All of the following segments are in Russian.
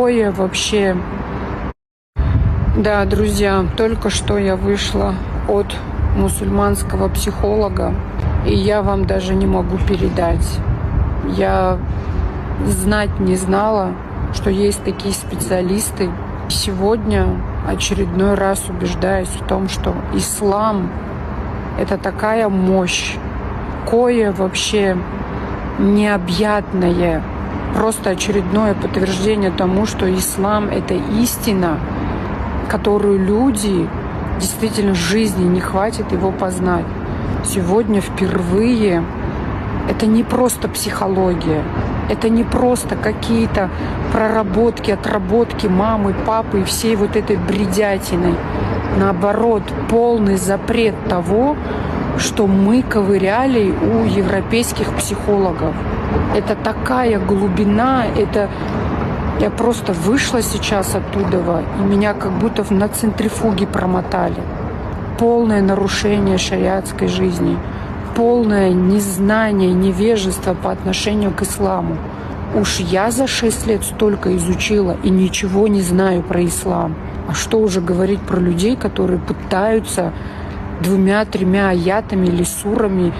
Ой, вообще, да, друзья, только что я вышла от мусульманского психолога, и я вам даже не могу передать. Я знать не знала, что есть такие специалисты. Сегодня очередной раз убеждаюсь в том, что ислам – это такая мощь, кое вообще необъятное. Просто очередное подтверждение тому, что ислам – это истина, которую люди действительно жизни не хватит его познать. Сегодня впервые это не просто психология, это не просто какие-то проработки, отработки мамы, папы и всей вот этой бредятиной. Наоборот, полный запрет того, что мы ковыряли у европейских психологов. Это такая глубина, это... Я просто вышла сейчас оттуда, и меня как будто на центрифуге промотали. Полное нарушение шариатской жизни, полное незнание, невежество по отношению к исламу. Уж я за 6 лет столько изучила и ничего не знаю про ислам. А что уже говорить про людей, которые пытаются 2-3 аятами или сурами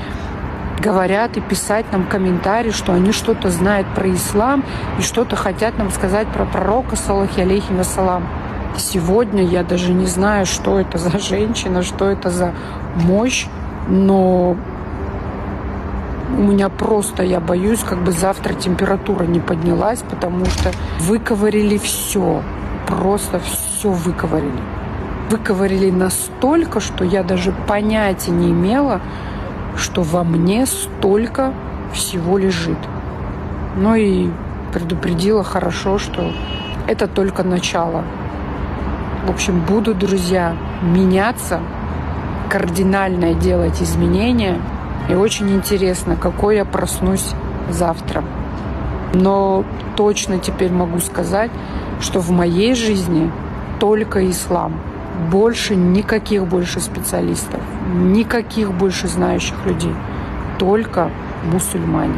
говорят и писать нам комментарии, что они что-то знают про ислам и что-то хотят нам сказать про пророка, саллаллаху алейхи вассалам. Сегодня я даже не знаю, что это за женщина, что это за мощь, но у меня просто, я боюсь, как бы завтра температура не поднялась, потому что выковырили все, просто все выковырили. Выковырили настолько, что я даже понятия не имела, что во мне столько всего лежит. Ну и предупредила хорошо, что это только начало. В общем, буду, друзья, меняться, кардинально делать изменения. И очень интересно, какой я проснусь завтра. Но точно теперь могу сказать, что в моей жизни только ислам. Больше никаких больше специалистов, никаких больше знающих людей, только мусульмане.